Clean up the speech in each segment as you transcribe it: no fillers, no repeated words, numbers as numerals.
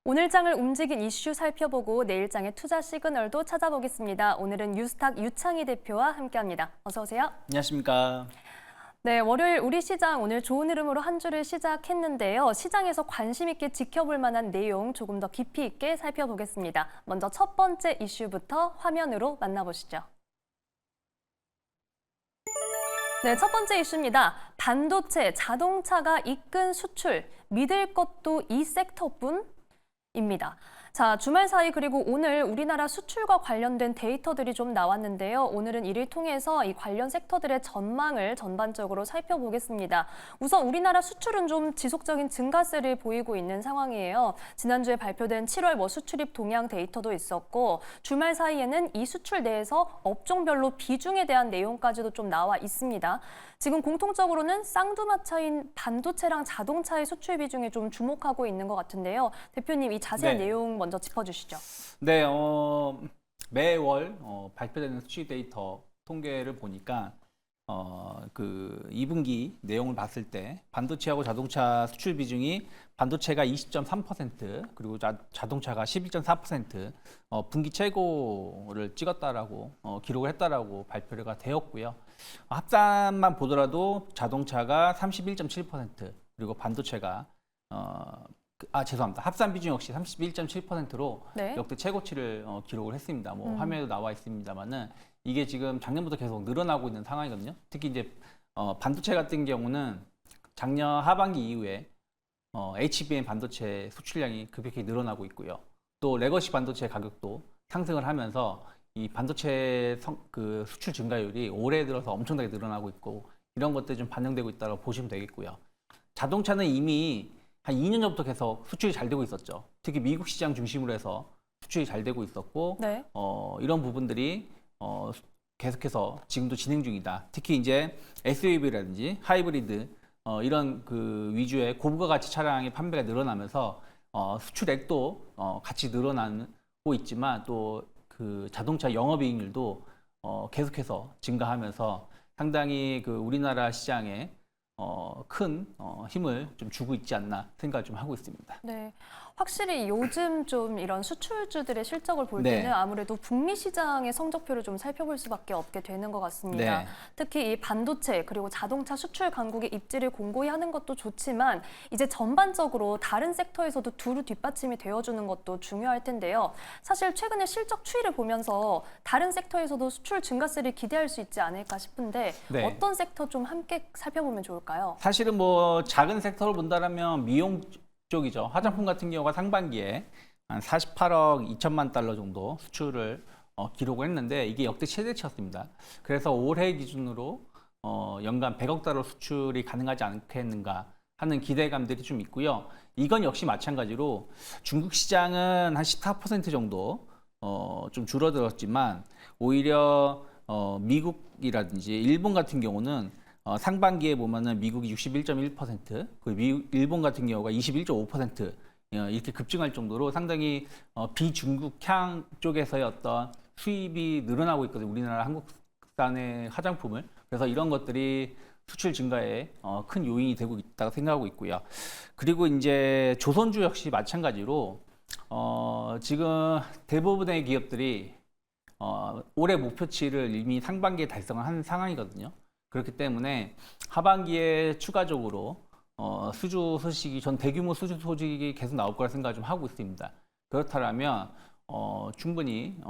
오늘 장을 움직인 이슈 살펴보고 내일장의 투자 시그널도 찾아보겠습니다. 오늘은 뉴스탁 유창희 대표와 함께합니다. 어서 오세요. 안녕하십니까. 네, 월요일 우리 시장 오늘 좋은 흐름으로 한 주를 시작했는데요. 시장에서 관심 있게 지켜볼 만한 내용 조금 더 깊이 있게 살펴보겠습니다. 먼저 첫 번째 이슈부터 화면으로 만나보시죠. 네, 첫 번째 이슈입니다. 반도체, 자동차가 이끈 수출, 믿을 것도 이 섹터뿐? 입니다. 자, 주말 사이 그리고 오늘 우리나라 수출과 관련된 데이터들이 좀 나왔는데요. 오늘은 이를 통해서 이 관련 섹터들의 전망을 전반적으로 살펴보겠습니다. 우선 우리나라 수출은 좀 지속적인 증가세를 보이고 있는 상황이에요. 지난주에 발표된 7월 수출입 동향 데이터도 있었고 주말 사이에는 이 수출 내에서 업종별로 비중에 대한 내용까지도 좀 나와 있습니다. 지금 공통적으로는 쌍두마차인 반도체랑 자동차의 수출 비중에 좀 주목하고 있는 것 같은데요. 대표님, 이 자세한 내용 먼저 짚어주시죠. 네, 매월 발표되는 수출 데이터 통계를 보니까 그 2분기 내용을 봤을 때 반도체하고 자동차 수출 비중이 반도체가 20.3% 그리고 자동차가 11.4% 분기 최고를 찍었다라고 기록을 했다라고 발표가 되었고요. 합산만 보더라도 자동차가 31.7% 그리고 반도체가 죄송합니다. 합산 비중 역시 31.7%로 역대 최고치를 기록을 했습니다. 화면에도 나와 있습니다만은 이게 지금 작년부터 계속 늘어나고 있는 상황이거든요. 특히 이제 반도체 같은 경우는 작년 하반기 이후에 HBM 반도체 수출량이 급격히 늘어나고 있고요. 또 레거시 반도체 가격도 상승을 하면서 이 반도체 그 수출 증가율이 올해 들어서 엄청나게 늘어나고 있고 이런 것들이 좀 반영되고 있다고 보시면 되겠고요. 자동차는 이미 한 2년 전부터 계속 수출이 잘 되고 있었죠. 특히 미국 시장 중심으로 해서 수출이 잘 되고 있었고 이런 부분들이 계속해서 지금도 진행 중이다. 특히 이제 SUV라든지 하이브리드 이런 그 위주의 고부가 가치 차량의 판매가 늘어나면서 수출액도 같이 늘어나고 있지만 또 그 자동차 영업이익률도 계속해서 증가하면서 상당히 그 우리나라 시장에 큰 힘을 좀 주고 있지 않나 생각을 좀 하고 있습니다. 네, 확실히 요즘 좀 이런 수출주들의 실적을 볼 때는 아무래도 북미 시장의 성적표를 좀 살펴볼 수밖에 없게 되는 것 같습니다. 특히 이 반도체 그리고 자동차 수출 강국의 입지를 공고히 하는 것도 좋지만 이제 전반적으로 다른 섹터에서도 두루 뒷받침이 되어주는 것도 중요할 텐데요. 사실 최근에 실적 추이를 보면서 다른 섹터에서도 수출 증가세를 기대할 수 있지 않을까 싶은데 어떤 섹터 좀 함께 살펴보면 좋을까요? 사실은 작은 섹터를 본다면 미용 쪽이죠. 화장품 같은 경우가 상반기에 한 48억 2천만 달러 정도 수출을 기록을 했는데 이게 역대 최대치였습니다. 그래서 올해 기준으로 연간 100억 달러 수출이 가능하지 않겠는가 하는 기대감들이 좀 있고요. 이건 역시 마찬가지로 중국 시장은 한 14% 정도 좀 줄어들었지만 오히려 미국이라든지 일본 같은 경우는 상반기에 보면은 미국이 61.1%, 일본 같은 경우가 21.5% 이렇게 급증할 정도로 상당히 비중국향 쪽에서의 어떤 수입이 늘어나고 있거든요. 우리나라 한국산의 화장품을. 그래서 이런 것들이 수출 증가에 큰 요인이 되고 있다고 생각하고 있고요. 그리고 이제 조선주 역시 마찬가지로 지금 대부분의 기업들이 올해 목표치를 이미 상반기에 달성을 한 상황이거든요. 그렇기 때문에 하반기에 추가적으로 수주 소식이 전 대규모 수주 소식이 계속 나올 거라 생각을 좀 하고 있습니다. 그렇다면 충분히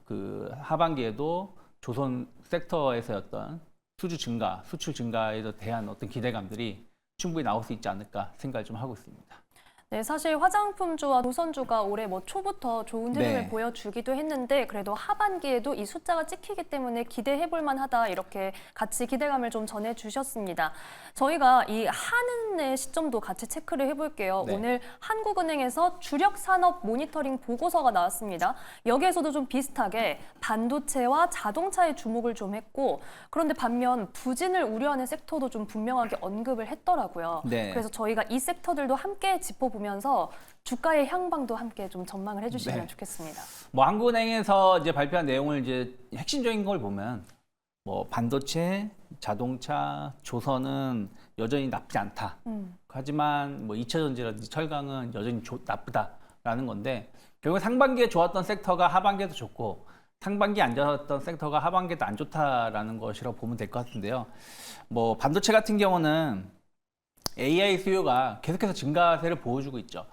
그 하반기에도 조선 섹터에서의 어떤 수주 증가, 수출 증가에 대한 어떤 기대감들이 충분히 나올 수 있지 않을까 생각을 좀 하고 있습니다. 네, 사실 화장품주와 조선주가 올해 초부터 좋은 흐름을 보여주기도 했는데 그래도 하반기에도 이 숫자가 찍히기 때문에 기대해볼 만하다 이렇게 같이 기대감을 좀 전해주셨습니다. 저희가 이 한은의 시점도 같이 체크를 해볼게요. 오늘 한국은행에서 주력 산업 모니터링 보고서가 나왔습니다. 여기에서도 좀 비슷하게 반도체와 자동차에 주목을 좀 했고 그런데 반면 부진을 우려하는 섹터도 좀 분명하게 언급을 했더라고요. 그래서 저희가 이 섹터들도 함께 짚어보면서 주가의 향방도 함께 좀 전망을 해주시면 좋겠습니다. 한국은행에서 이제 발표한 내용을 이제 핵심적인 걸 보면 반도체, 자동차, 조선은 여전히 나쁘지 않다. 하지만 2차 전지라든지 철강은 여전히 나쁘다. 있다라는 건데 결국 상반기에 좋았던 섹터가 하반기에도 좋고 상반기에 안 좋았던 섹터가 하반기에도 안 좋다라는 것이라고 보면 될 것 같은데요. 뭐 반도체 같은 경우는 AI 수요가 계속해서 증가세를 보여주고 있죠.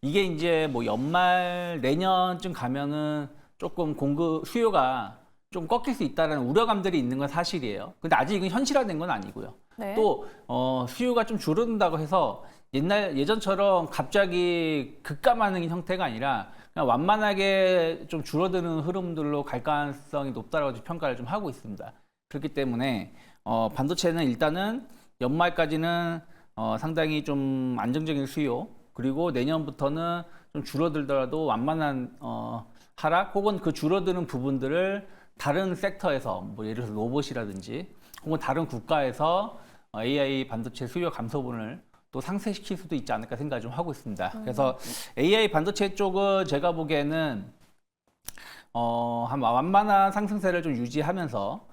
이게 이제 뭐 연말 내년쯤 가면은 조금 수요가 좀 꺾일 수 있다는 우려감들이 있는 건 사실이에요. 근데 아직 이건 현실화된 건 아니고요. 네. 또 수요가 좀 줄어든다고 해서 예전처럼 갑자기 급감하는 형태가 아니라 그냥 완만하게 좀 줄어드는 흐름들로 갈 가능성이 높다라고 평가를 좀 하고 있습니다. 그렇기 때문에 반도체는 일단은 연말까지는 상당히 좀 안정적인 수요, 그리고 내년부터는 좀 줄어들더라도 완만한 하락, 혹은 그 줄어드는 부분들을 다른 섹터에서 뭐 예를 들어서 로봇이라든지 혹은 다른 국가에서 AI 반도체 수요 감소분을 또 상쇄시킬 수도 있지 않을까 생각을 좀 하고 있습니다. 그래서 AI 반도체 쪽은 제가 보기에는 한 완만한 상승세를 좀 유지하면서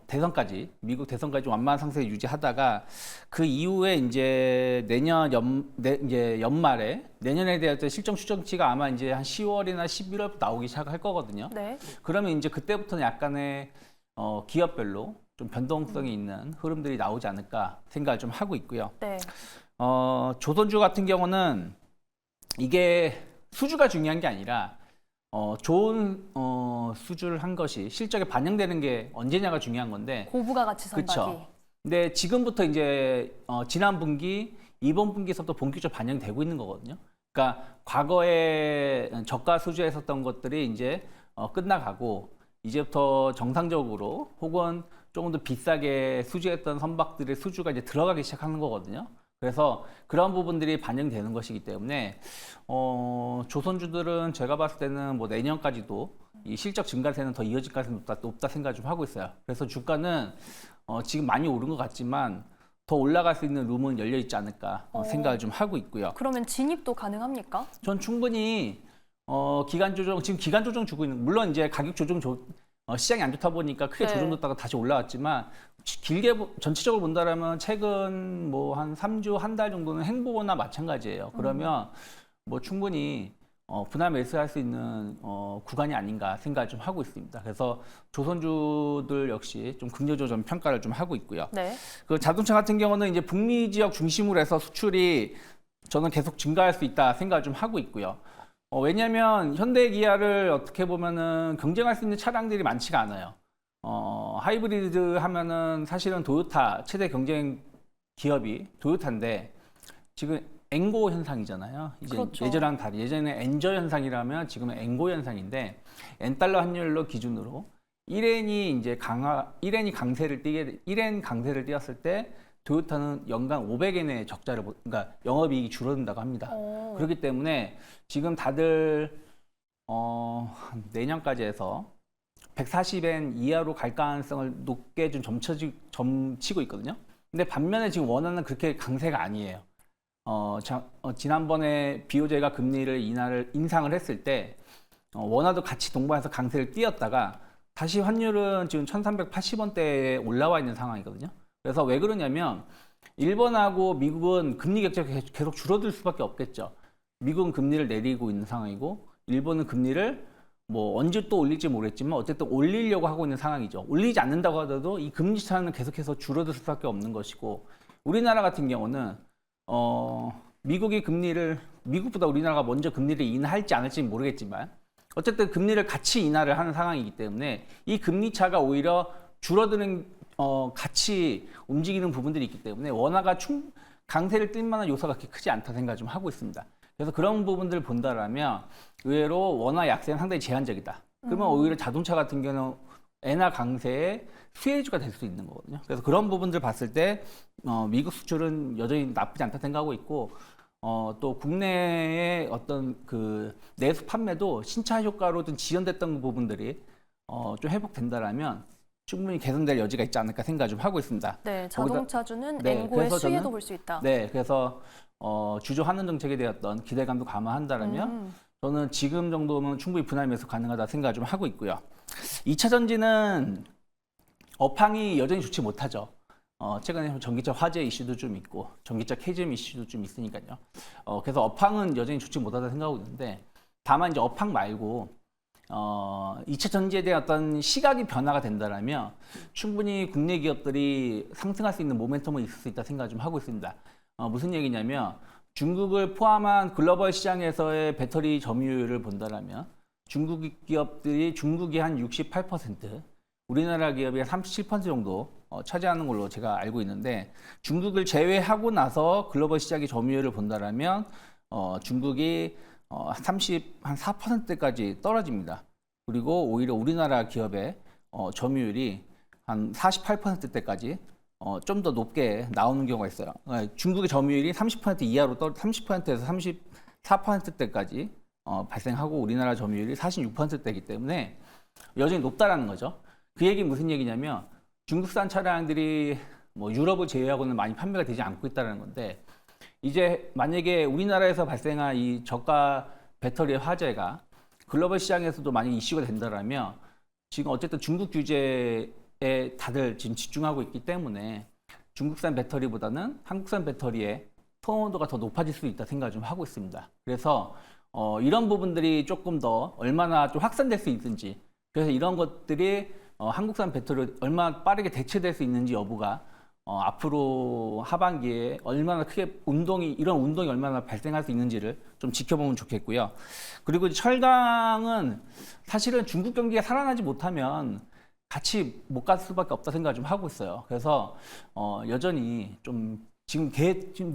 대선까지, 미국 대선까지 좀 완만한 상승을 유지하다가 그 이후에 이제 이제 연말에 내년에 대한 실적 추정치가 아마 이제 한 10월이나 11월부터 나오기 시작할 거거든요. 네. 그러면 이제 그때부터는 약간의 기업별로 좀 변동성이 있는 흐름들이 나오지 않을까 생각을 좀 하고 있고요. 네. 조선주 같은 경우는 이게 수주가 중요한 게 아니라 좋은 수주를 한 것이 실적에 반영되는 게 언제냐가 중요한 건데, 고부가 가치 선박이. 그렇죠. 근데 지금부터 이제 지난 분기, 이번 분기에서부터 본격적으로 반영되고 있는 거거든요. 그러니까 과거에 저가 수주했었던 것들이 이제 끝나가고 이제부터 정상적으로 혹은 조금 더 비싸게 수주했던 선박들의 수주가 이제 들어가기 시작하는 거거든요. 그래서 그런 부분들이 반영되는 것이기 때문에 조선주들은 제가 봤을 때는 뭐 내년까지도 이 실적 증가세는 더 이어질 가능성이 높다 생각 좀 하고 있어요. 그래서 주가는 지금 많이 오른 것 같지만 더 올라갈 수 있는 룸은 열려 있지 않을까 생각을 좀 하고 있고요. 그러면 진입도 가능합니까? 전 충분히 기간 조정, 지금 기간 조정 주고 있는, 물론 이제 가격 조정 시장이 안 좋다 보니까 크게 네. 조정됐다가 다시 올라왔지만 길게 전체적으로 본다라면 최근 뭐 한 3주 한 달 정도는 행보거나 마찬가지예요. 그러면 뭐 충분히 분할 매수할 수 있는 구간이 아닌가 생각을 좀 하고 있습니다. 그래서 조선주들 역시 좀 긍정적으로 좀 평가를 좀 하고 있고요. 네. 그 자동차 같은 경우는 이제 북미 지역 중심으로 해서 수출이 저는 계속 증가할 수 있다 생각을 좀 하고 있고요. 왜냐하면 현대 기아를 어떻게 보면은 경쟁할 수 있는 차량들이 많지가 않아요. 하이브리드 하면은 사실은 도요타 최대 경쟁 기업이 도요타인데 지금 엔고 현상이잖아요. 이제 그렇죠. 예전랑 다르. 예전에 엔저 현상이라면 지금은 엔고 현상인데 엔달러 환율로 기준으로 1엔이 강세를 띄었을 때 도요타는 연간 500엔의 적자를, 그러니까 영업이익이 줄어든다고 합니다. 그렇기 때문에 지금 다들 내년까지 해서 140엔 이하로 갈 가능성을 높게 좀 점치고 있거든요. 근데 반면에 지금 원화는 그렇게 강세가 아니에요. 지난번에 BOJ가 금리를 인상을 했을 때 원화도 같이 동반해서 강세를 띄었다가 다시 환율은 지금 1380원대에 올라와 있는 상황이거든요. 그래서 왜 그러냐면 일본하고 미국은 금리 격차가 계속 줄어들 수밖에 없겠죠. 미국은 금리를 내리고 있는 상황이고 일본은 금리를 뭐 언제 또 올릴지 모르겠지만 어쨌든 올리려고 하고 있는 상황이죠. 올리지 않는다고 하더라도 이 금리 차는 계속해서 줄어들 수밖에 없는 것이고, 우리나라 같은 경우는 미국보다 우리나라가 먼저 금리를 인하할지 안 할지 모르겠지만 어쨌든 금리를 같이 인하를 하는 상황이기 때문에 이 금리 차가 오히려 줄어드는 같이 움직이는 부분들이 있기 때문에 원화가 강세를 띨 만한 요소가 그렇게 크지 않다 생각을 좀 하고 있습니다. 그래서 그런 부분들을 본다라면 의외로 원화 약세는 상당히 제한적이다. 그러면 오히려 자동차 같은 경우는 엔화 강세의 수혜주가 될 수 있는 거거든요. 그래서 그런 부분들 봤을 때 미국 수출은 여전히 나쁘지 않다 생각하고 있고, 또 국내의 어떤 그 내수 판매도 신차 효과로 좀 지연됐던 부분들이 좀 회복된다라면 충분히 개선될 여지가 있지 않을까 생각을 좀 하고 있습니다. 네, 자동차주는 네, 엔고의 그래서 수혜도 저는- 볼 수 있다. 네, 그래서 주조 환원 정책에 대한 기대감도 감안한다면 저는 지금 정도면 충분히 분할 매수 가능하다 생각을 좀 하고 있고요. 2차 전지는 업황이 여전히 좋지 못하죠. 최근에 전기차 화재 이슈도 좀 있고 전기차 캐즘 이슈도 좀 있으니까요. 그래서 업황은 여전히 좋지 못하다 생각하고 있는데 다만 이제 업황 말고 2차 전지에 대한 어떤 시각이 변화가 된다라면 충분히 국내 기업들이 상승할 수 있는 모멘텀은 있을 수 있다 생각을 좀 하고 있습니다. 무슨 얘기냐면 중국을 포함한 글로벌 시장에서의 배터리 점유율을 본다라면 중국 기업들이 중국이 한 68%, 우리나라 기업이 한 37% 정도 차지하는 걸로 제가 알고 있는데 중국을 제외하고 나서 글로벌 시장의 점유율을 본다라면 중국이 한 4%까지 떨어집니다. 그리고 오히려 우리나라 기업의 점유율이 한 48%대까지 좀 더 높게 나오는 경우가 있어요. 중국의 점유율이 30% 이하로 30%에서 34%대까지 발생하고 우리나라 점유율이 46%대이기 때문에 여전히 높다라는 거죠. 그 얘기는 무슨 얘기냐면 중국산 차량들이 뭐 유럽을 제외하고는 많이 판매가 되지 않고 있다는 건데 이제 만약에 우리나라에서 발생한 이 저가 배터리의 화재가 글로벌 시장에서도 만약 이슈가 된다면 지금 어쨌든 중국 규제에 다들 지금 집중하고 있기 때문에 중국산 배터리보다는 한국산 배터리의 선호도가 더 높아질 수 있다 생각을 좀 하고 있습니다. 그래서 이런 부분들이 조금 더 얼마나 좀 확산될 수 있는지 그래서 이런 것들이 한국산 배터리 얼마나 빠르게 대체될 수 있는지 여부가 앞으로 하반기에 얼마나 크게 이런 운동이 얼마나 발생할 수 있는지를 좀 지켜보면 좋겠고요. 그리고 철강은 사실은 중국 경기가 살아나지 못하면 같이 못 갈 수밖에 없다 생각을 좀 하고 있어요. 그래서 여전히 좀 지금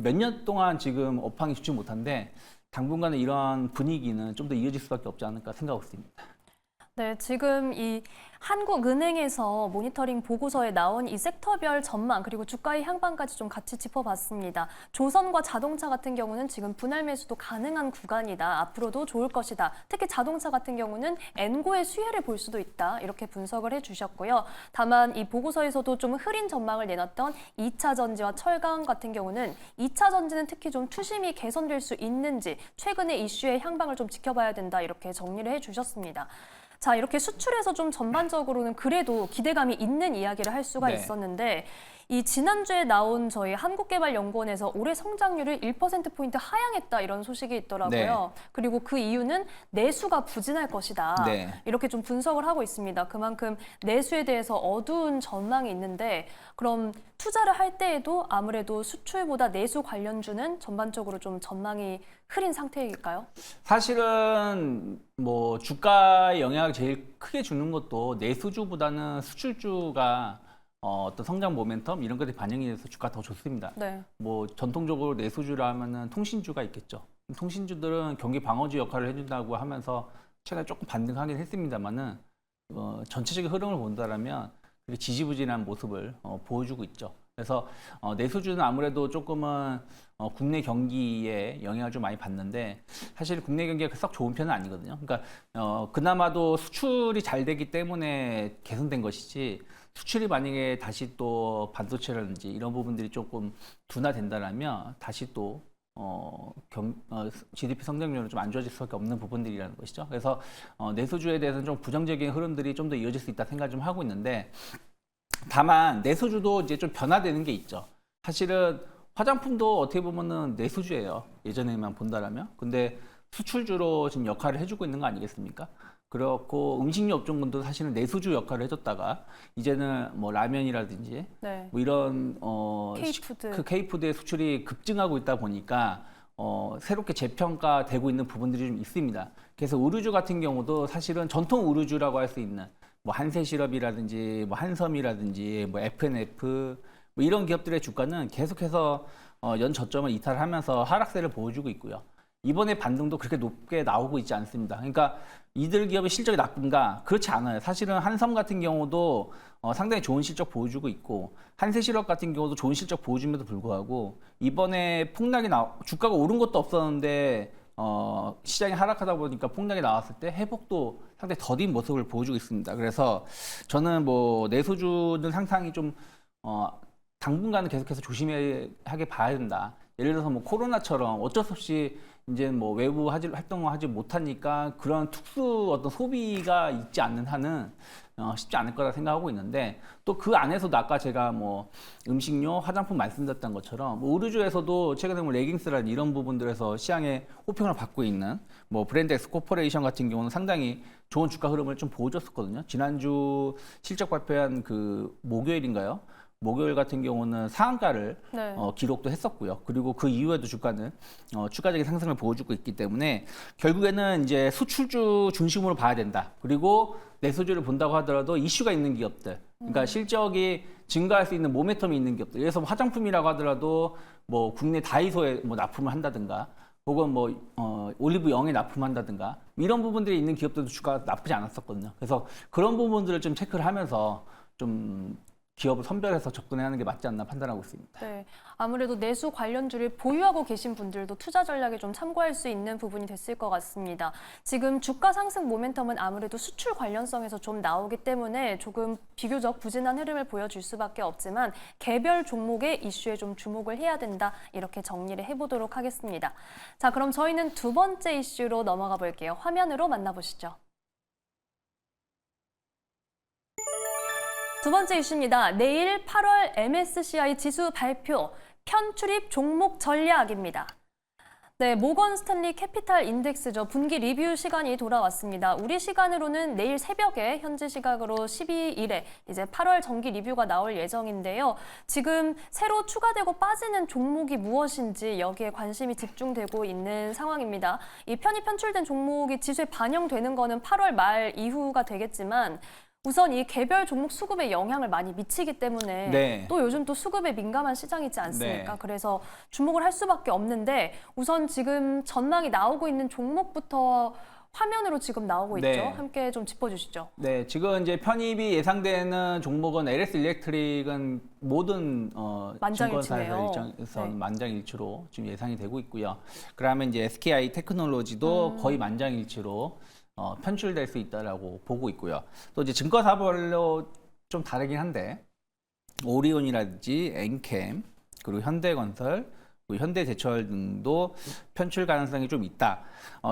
몇 년 동안 지금 업황이 좋지 못한데 당분간은 이러한 분위기는 좀 더 이어질 수밖에 없지 않을까 생각하고 있습니다. 네, 지금 이 한국은행에서 모니터링 보고서에 나온 이 섹터별 전망 그리고 주가의 향방까지 좀 같이 짚어봤습니다. 조선과 자동차 같은 경우는 지금 분할 매수도 가능한 구간이다. 앞으로도 좋을 것이다. 특히 자동차 같은 경우는 엔고의 수혜를 볼 수도 있다. 이렇게 분석을 해주셨고요. 다만 이 보고서에서도 좀 흐린 전망을 내놨던 2차 전지와 철강 같은 경우는 2차 전지는 특히 좀 투심이 개선될 수 있는지 최근의 이슈의 향방을 좀 지켜봐야 된다. 이렇게 정리를 해주셨습니다. 자, 이렇게 수출에서 좀 전반적으로는 그래도 기대감이 있는 이야기를 할 수가 네. 있었는데 이 지난주에 나온 저희 한국개발연구원에서 올해 성장률을 1%포인트 하향했다 이런 소식이 있더라고요. 네. 그리고 그 이유는 내수가 부진할 것이다. 네. 이렇게 좀 분석을 하고 있습니다. 그만큼 내수에 대해서 어두운 전망이 있는데 그럼 투자를 할 때에도 아무래도 수출보다 내수 관련주는 전반적으로 좀 전망이 흐린 상태일까요? 사실은 뭐 주가에 영향을 제일 크게 주는 것도 내수주보다는 수출주가 어떤 성장 모멘텀 이런 것들이 반영이 돼서 주가 더 좋습니다. 네. 뭐 전통적으로 내수주라 하면은 통신주가 있겠죠. 통신주들은 경기 방어주 역할을 해준다고 하면서 최근에 조금 반등하긴 했습니다만은 전체적인 흐름을 본다라면 그렇게 지지부진한 모습을 보여주고 있죠. 그래서 내수주는 아무래도 조금은 국내 경기에 영향을 좀 많이 받는데 사실 국내 경기가 썩 좋은 편은 아니거든요. 그러니까 그나마도 수출이 잘 되기 때문에 개선된 것이지 수출이 만약에 다시 또 반도체라든지 이런 부분들이 조금 둔화된다라면 다시 또 GDP 성장률은 좀 안 좋아질 수밖에 없는 부분들이라는 것이죠. 그래서 내수주에 대해서는 좀 부정적인 흐름들이 좀 더 이어질 수 있다 생각을 좀 하고 있는데 다만 내수주도 이제 좀 변화되는 게 있죠. 사실은 화장품도 어떻게 보면은 내수주예요. 예전에만 본다라면. 근데 수출주로 지금 역할을 해주고 있는 거 아니겠습니까? 그렇고 음식료 업종군도 사실은 내수주 역할을 해줬다가 이제는 뭐 라면이라든지 네. 뭐 이런 K푸드. K푸드의 수출이 급증하고 있다 보니까 새롭게 재평가되고 있는 부분들이 좀 있습니다. 그래서 의류주 같은 경우도 사실은 전통 의류주라고 할 수 있는 뭐 한세시럽이라든지 뭐 한섬이라든지 뭐 F&F 뭐 이런 기업들의 주가는 계속해서 연 저점을 이탈하면서 하락세를 보여주고 있고요. 이번에 반등도 그렇게 높게 나오고 있지 않습니다. 그러니까 이들 기업의 실적이 나쁜가? 그렇지 않아요. 사실은 한섬 같은 경우도 상당히 좋은 실적 보여주고 있고 한세시럽 같은 경우도 좋은 실적 보여줌에도 불구하고 이번에 주가가 오른 것도 없었는데 시장이 하락하다 보니까 폭락이 나왔을 때 회복도 상당히 더딘 모습을 보여주고 있습니다. 그래서 저는 뭐 내수주는 상당히 좀 당분간은 계속해서 조심하게 봐야 된다. 예를 들어서 뭐 코로나처럼 어쩔 수 없이 이제 뭐 외부 활동을 하지 못하니까 그런 특수 어떤 소비가 있지 않는 한은 쉽지 않을 거라 생각하고 있는데, 또 그 안에서도 아까 제가 뭐 음식료, 화장품 말씀드렸던 것처럼 뭐 의류주에서도 최근에 뭐 레깅스라는 이런 부분들에서 시장에 호평을 받고 있는 뭐 브랜드 엑스 코퍼레이션 같은 경우는 상당히 좋은 주가 흐름을 좀 보여줬었거든요. 지난주 실적 발표한 그 목요일인가요? 목요일 같은 경우는 상한가를 네. 기록도 했었고요. 그리고 그 이후에도 주가는 추가적인 상승을 보여주고 있기 때문에 결국에는 이제 수출주 중심으로 봐야 된다. 그리고 내수주를 본다고 하더라도 이슈가 있는 기업들, 그러니까 실적이 증가할 수 있는 모멘텀이 있는 기업들. 예를 들어서 뭐 화장품이라고 하더라도 뭐 국내 다이소에 뭐 납품을 한다든가, 혹은 뭐 올리브 영에 납품한다든가, 이런 부분들이 있는 기업들도 주가가 나쁘지 않았었거든요. 그래서 그런 부분들을 좀 체크를 하면서 좀 기업을 선별해서 접근해야 하는 게 맞지 않나 판단하고 있습니다. 네, 아무래도 내수 관련주를 보유하고 계신 분들도 투자 전략에 좀 참고할 수 있는 부분이 됐을 것 같습니다. 지금 주가 상승 모멘텀은 아무래도 수출 관련성에서 좀 나오기 때문에 조금 비교적 부진한 흐름을 보여줄 수밖에 없지만 개별 종목의 이슈에 좀 주목을 해야 된다, 이렇게 정리를 해보도록 하겠습니다. 자, 그럼 저희는 두 번째 이슈로 넘어가 볼게요. 화면으로 만나보시죠. 두 번째 이슈입니다. 내일 8월 MSCI 지수 발표, 편출입 종목 전략입니다. 네, 모건 스탠리 캐피탈 인덱스죠. 분기 리뷰 시간이 돌아왔습니다. 우리 시간으로는 내일 새벽에, 현지 시각으로 12일에 이제 8월 정기 리뷰가 나올 예정인데요. 지금 새로 추가되고 빠지는 종목이 무엇인지 여기에 관심이 집중되고 있는 상황입니다. 이 편입 편출된 종목이 지수에 반영되는 거는 8월 말 이후가 되겠지만, 우선 이 개별 종목 수급에 영향을 많이 미치기 때문에 네. 또 요즘 또 수급에 민감한 시장이지 않습니까? 네. 그래서 주목을 할 수밖에 없는데, 우선 지금 전망이 나오고 있는 종목부터 화면으로 지금 나오고 있죠. 네. 함께 좀 짚어주시죠. 네, 지금 이제 편입이 예상되는 종목은 LS 일렉트릭은 모든 증권사에서 만장일치네요. 일정에서는 네. 만장일치로 지금 예상이 되고 있고요. 그러면 이제 SKI 테크놀로지도 거의 만장일치로 편출될 수 있다라고 보고 있고요. 또 이제 증권사별로 좀 다르긴 한데, 오리온이라든지 엔캠, 그리고 현대건설, 그리고 현대제철 등도 편출 가능성이 좀 있다.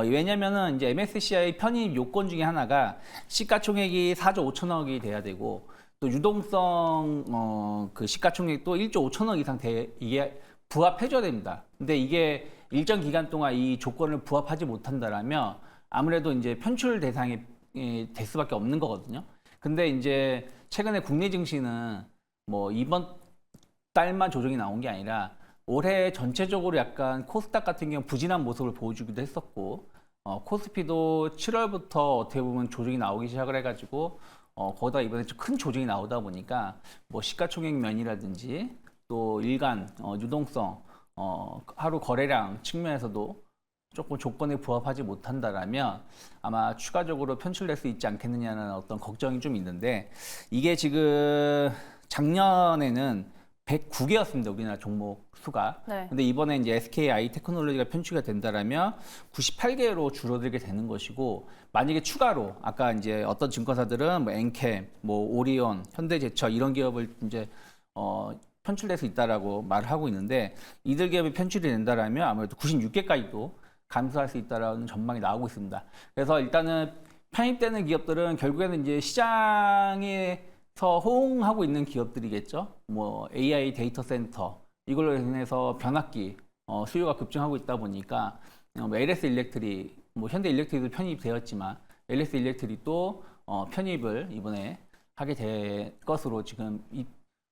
왜냐면은 이제 MSCI 편입 요건 중에 하나가 시가총액이 4조 5천억이 돼야 되고, 또 유동성 그 시가총액도 1조 5천억 이상 이게 부합해줘야 됩니다. 근데 이게 일정 기간 동안 이 조건을 부합하지 못한다라면 아무래도 이제 편출 대상이 될 수밖에 없는 거거든요. 근데 이제 최근에 국내 증시는 뭐 이번 달만 조정이 나온 게 아니라 올해 전체적으로 약간 코스닥 같은 경우 부진한 모습을 보여주기도 했었고, 코스피도 7월부터 어떻게 보면 조정이 나오기 시작을 해가지고 거기다 이번에 좀 큰 조정이 나오다 보니까 뭐 시가총액 면이라든지 또 일간 유동성 하루 거래량 측면에서도 조금 조건에 부합하지 못한다라면 아마 추가적으로 편출될 수 있지 않겠느냐는 어떤 걱정이 좀 있는데, 이게 지금 작년에는 109개였습니다. 우리나라 종목 수가. 네. 근데 이번에 이제 SKI 테크놀로지가 편취가 된다라면 98개로 줄어들게 되는 것이고, 만약에 추가로 아까 이제 어떤 증권사들은 뭐 엔캠, 뭐 오리온, 현대제철 이런 기업을 이제 편출될 수 있다라고 말을 하고 있는데, 이들 기업이 편출이 된다라면 아무래도 96개까지도 감소할 수 있다라는 전망이 나오고 있습니다. 그래서 일단은 편입되는 기업들은 결국에는 이제 시장에서 호응하고 있는 기업들이겠죠. 뭐 AI 데이터 센터 이걸로 인해서 변압기 수요가 급증하고 있다 보니까 뭐 LS 일렉트릭, 뭐 현대 일렉트릭도 편입되었지만 LS 일렉트릭도 편입을 이번에 하게 될 것으로 지금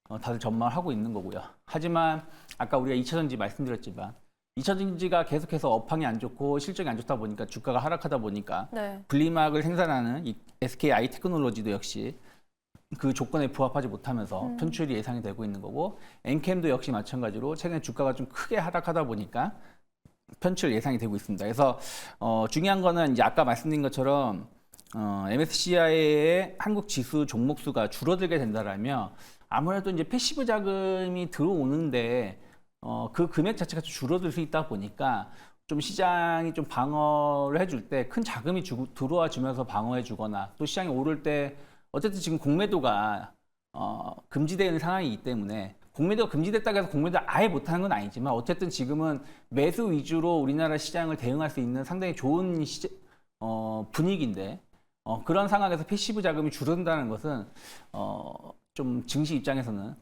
다들 전망을 하고 있는 거고요. 하지만 아까 우리가 2차전지 말씀드렸지만 2차전지가 계속해서 업황이 안 좋고 실적이 안 좋다 보니까 주가가 하락하다 보니까 네. 분리막을 생산하는 이 SKI 테크놀로지도 역시 그 조건에 부합하지 못하면서 편출이 예상이 되고 있는 거고, 엔캠도 역시 마찬가지로 최근에 주가가 좀 크게 하락하다 보니까 편출 예상이 되고 있습니다. 그래서 중요한 거는 이제 아까 말씀드린 것처럼 MSCI의 한국 지수 종목 수가 줄어들게 된다라면 아무래도 이제 패시브 자금이 들어오는데 그 금액 자체가 줄어들 수 있다 보니까 좀 시장이 좀 방어를 해줄 때 큰 자금이 들어와 주면서 방어해 주거나, 또 시장이 오를 때 어쨌든 지금 공매도가 금지되어 있는 상황이기 때문에 공매도가 금지됐다고 해서 공매도 아예 못하는 건 아니지만 어쨌든 지금은 매수 위주로 우리나라 시장을 대응할 수 있는 상당히 좋은 분위기인데 그런 상황에서 패시브 자금이 줄어든다는 것은 좀 증시 입장에서는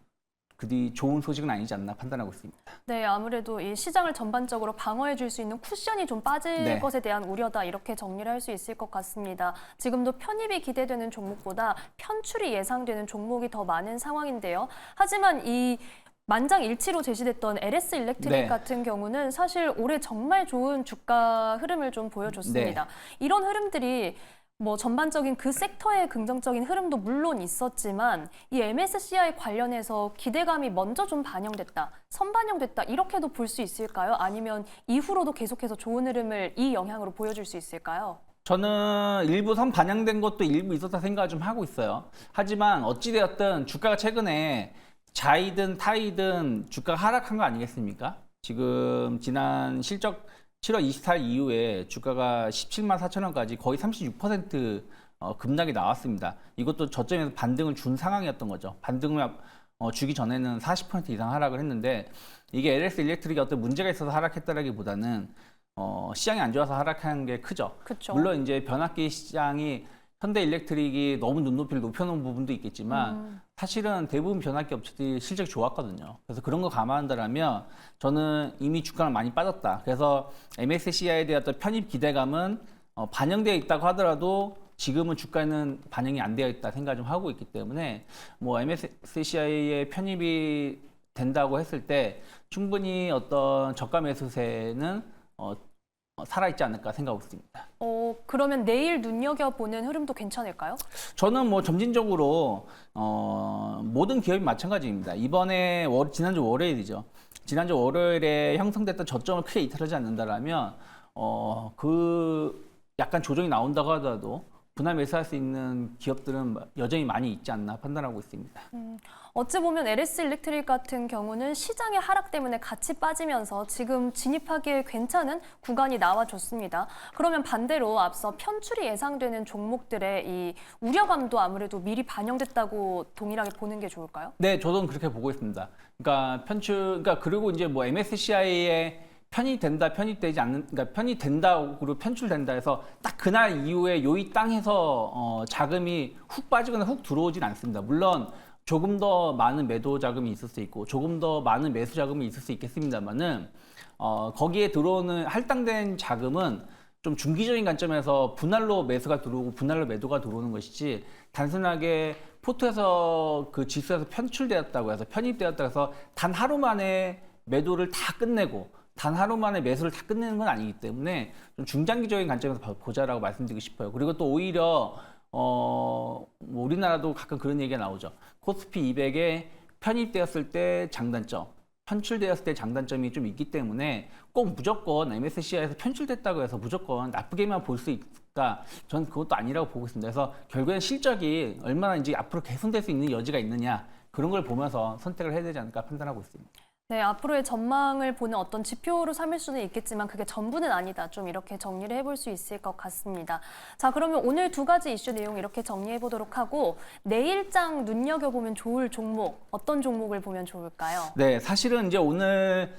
그리 좋은 소식은 아니지 않나 판단하고 있습니다. 네, 아무래도 이 시장을 전반적으로 방어해 줄 수 있는 쿠션이 좀 빠질 네. 것에 대한 우려다 이렇게 정리를 할 수 있을 것 같습니다. 지금도 편입이 기대되는 종목보다 편출이 예상되는 종목이 더 많은 상황인데요. 하지만 이 만장일치로 제시됐던 LS 일렉트릭 네. 같은 경우는 사실 올해 정말 좋은 주가 흐름을 좀 보여줬습니다. 네. 이런 흐름들이 뭐 전반적인 그 섹터의 긍정적인 흐름도 물론 있었지만 이 MSCI 관련해서 기대감이 먼저 좀 반영됐다, 선반영됐다 이렇게도 볼 수 있을까요? 아니면 이후로도 계속해서 좋은 흐름을 이 영향으로 보여줄 수 있을까요? 저는 일부 선 반영된 것도 일부 있었다 생각을 좀 하고 있어요. 하지만 어찌되었든 주가가 최근에 자이든 타이든 주가가 하락한 거 아니겠습니까? 지금 지난 실적 7월 24일 이후에 주가가 17만 4천 원까지 거의 36% 급락이 나왔습니다. 이것도 저점에서 반등을 준 상황이었던 거죠. 반등을 주기 전에는 40% 이상 하락을 했는데 이게 LS 일렉트릭이 어떤 문제가 있어서 하락했다라기보다는 시장이 안 좋아서 하락한 게 크죠. 그쵸. 물론 이제 변압기 시장이 현대 일렉트릭이 너무 눈높이를 높여놓은 부분도 있겠지만 사실은 대부분 변압기 업체들이 실적이 좋았거든요. 그래서 그런 거 감안한다면 저는 이미 주가는 많이 빠졌다. 그래서 MSCI에 대한 어떤 편입 기대감은 반영되어 있다고 하더라도 지금은 주가에는 반영이 안 되어 있다 생각을 좀 하고 있기 때문에 뭐 MSCI에 편입이 된다고 했을 때 충분히 어떤 저가 매수세는 살아있지 않을까 생각하고 있습니다. 그러면 내일 눈여겨보는 흐름도 괜찮을까요? 저는 뭐 점진적으로 모든 기업이 마찬가지입니다. 이번에 지난주 월요일이죠. 지난주 월요일에 형성됐던 저점을 크게 이탈하지 않는다라면 그 약간 조정이 나온다고 하더라도 분할 매수할 수 있는 기업들은 여전히 많이 있지 않나 판단하고 있습니다. 어찌 보면 LS 일렉트릭 같은 경우는 시장의 하락 때문에 같이 빠지면서 지금 진입하기에 괜찮은 구간이 나와줬습니다. 그러면 반대로 앞서 편출이 예상되는 종목들의 이 우려감도 아무래도 미리 반영됐다고 동일하게 보는 게 좋을까요? 네, 저도 그렇게 보고 있습니다. 그러니까 그리고 이제 뭐 MSCI에 편입된다, 편입되지 않는, 그러니까 편입된다, 그리고 편출된다 해서 딱 그날 이후에 요이 땅에서 자금이 훅 빠지거나 훅 들어오진 않습니다. 물론 조금 더 많은 매도 자금이 있을 수 있고 조금 더 많은 매수 자금이 있을 수 있겠습니다만은 거기에 들어오는 할당된 자금은 좀 중기적인 관점에서 분할로 매수가 들어오고 분할로 매도가 들어오는 것이지 단순하게 포트에서 그 지수에서 편출되었다고 해서 편입되었다고 해서 단 하루 만에 매도를 다 끝내고 단 하루 만에 매수를 다 끝내는 건 아니기 때문에 좀 중장기적인 관점에서 보자라고 말씀드리고 싶어요. 그리고 또 오히려 뭐 우리나라도 가끔 그런 얘기가 나오죠. 코스피 200에 편입되었을 때 장단점, 편출되었을 때 장단점이 좀 있기 때문에 꼭 무조건 MSCI에서 편출됐다고 해서 무조건 나쁘게만 볼 수 있을까? 저는 그것도 아니라고 보고 있습니다. 그래서 결국엔 실적이 얼마나 이제 앞으로 개선될 수 있는 여지가 있느냐 그런 걸 보면서 선택을 해야 되지 않을까 판단하고 있습니다. 네, 앞으로의 전망을 보는 어떤 지표로 삼을 수는 있겠지만 그게 전부는 아니다. 좀 이렇게 정리를 해볼 수 있을 것 같습니다. 자, 그러면 오늘 두 가지 이슈 내용 이렇게 정리해 보도록 하고 내일장 눈여겨보면 좋을 종목, 어떤 종목을 보면 좋을까요? 네, 사실은 이제 오늘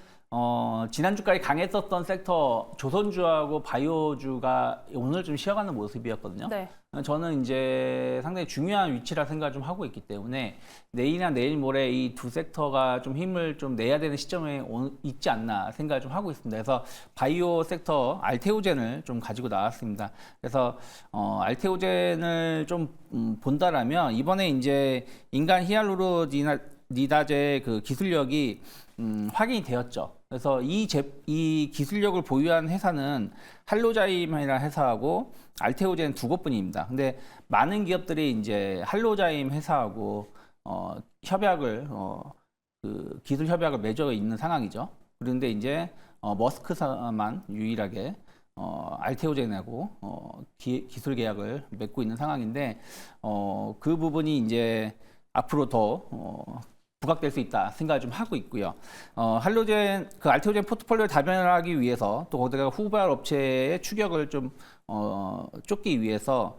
지난주까지 강했었던 섹터 조선주하고 바이오주가 오늘 좀 쉬어가는 모습이었거든요. 네. 저는 이제 상당히 중요한 위치라 생각을 좀 하고 있기 때문에 내일이나 내일 모레 이 두 섹터가 좀 힘을 좀 내야 되는 시점에 있지 않나 생각을 좀 하고 있습니다. 그래서 바이오 섹터 알테오젠을 좀 가지고 나왔습니다. 그래서 알테오젠을 좀 본다라면 이번에 이제 인간 히알루로니다제 그 기술력이 확인이 되었죠. 그래서 이 기술력을 보유한 회사는 할로자임이라는 회사하고 알테오젠 두 곳뿐입니다. 근데 많은 기업들이 이제 할로자임 회사하고 협약을 그 기술 협약을 맺어 있는 상황이죠. 그런데 이제 머스크사만 유일하게 알테오젠하고 기술 계약을 맺고 있는 상황인데 그 부분이 이제 앞으로 더 부각될 수 있다 생각을 좀 하고 있고요. 할로젠 그 알테오젠 포트폴리오를 다변화하기 위해서 또 거기다가 후발 업체의 추격을 좀 쫓기 위해서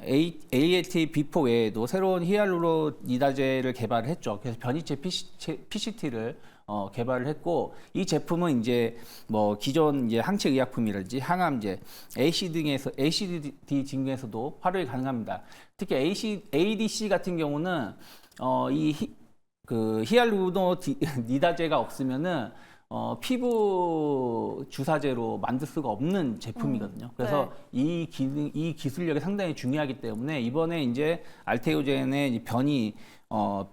ALT B4 외에도 새로운 히알루로니다제를 개발을 했죠. 그래서 변이체 PCT를 개발을 했고, 이 제품은 이제 뭐 기존 이제 항체 의약품이라든지 항암제, ACD 등에서도 활용이 가능합니다. 특히 ADC 같은 경우는 그 히알루로니다제가 없으면은 피부 주사제로 만들 수가 없는 제품이거든요. 그래서 이 기술력이 상당히 중요하기 때문에 이번에 이제 알테오젠의 이 변이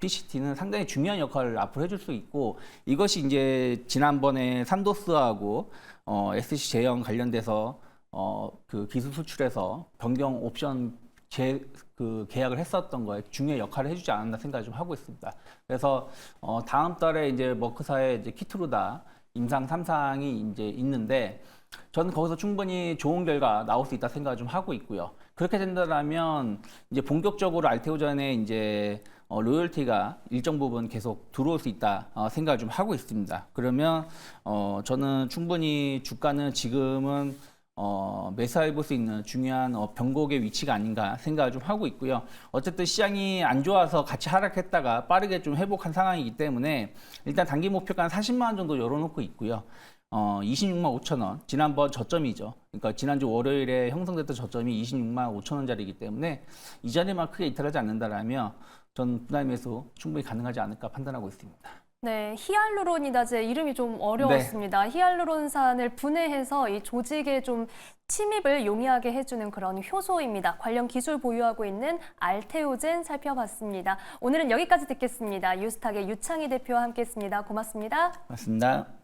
PCT는 상당히 중요한 역할을 앞으로 해줄 수 있고, 이것이 이제 지난번에 산도스하고 SC 제형 관련돼서 그 기술 수출에서 변경 옵션 그 계약을 했었던 거에 중요한 역할을 해주지 않았나 생각을 좀 하고 있습니다. 그래서 다음 달에 이제 머크사의 이제 키트루다 임상 3상이 이제 있는데, 저는 거기서 충분히 좋은 결과 나올 수 있다 생각을 좀 하고 있고요. 그렇게 된다면 이제 본격적으로 알테오젠의 이제 로열티가 일정 부분 계속 들어올 수 있다 생각을 좀 하고 있습니다. 그러면 저는 충분히 주가는 지금은 매수해 볼 수 있는 중요한 변곡의 위치가 아닌가 생각을 좀 하고 있고요. 어쨌든 시장이 안 좋아서 같이 하락했다가 빠르게 좀 회복한 상황이기 때문에 일단 단기 목표가 한 40만 원 정도 열어놓고 있고요. 26만 5천 원, 지난번 저점이죠. 그러니까 지난주 월요일에 형성됐던 저점이 26만 5천 원짜리이기 때문에 이 자리만 크게 이탈하지 않는다라면 전 분할 매수 충분히 가능하지 않을까 판단하고 있습니다. 네, 히알루론이다제 이름이 좀 어려웠습니다. 히알루론산을 분해해서 이 조직에 좀 침입을 용이하게 해주는 그런 효소입니다. 관련 기술 보유하고 있는 알테오젠 살펴봤습니다. 오늘은 여기까지 듣겠습니다. 유스탁의 유창희 대표와 함께했습니다. 고맙습니다. 고맙습니다.